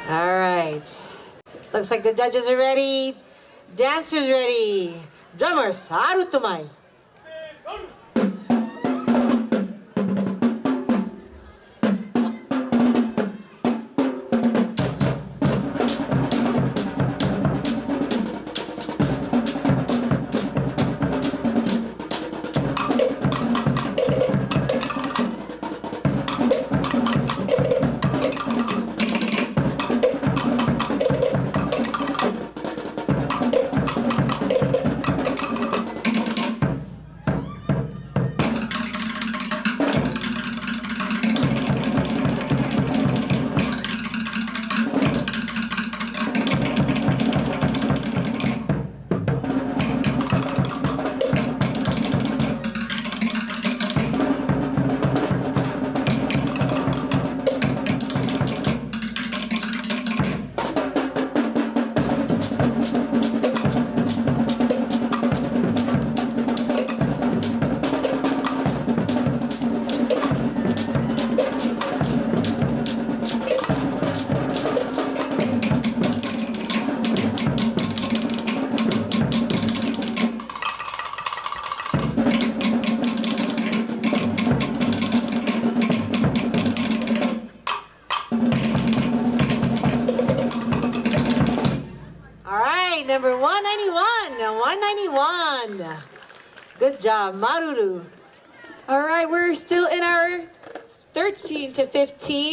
All right. Looks like the judges are ready. Dancers ready. Drummers, haru tumai. Number 191. Good job, Maruru. All right, we're still in our 13 to 15.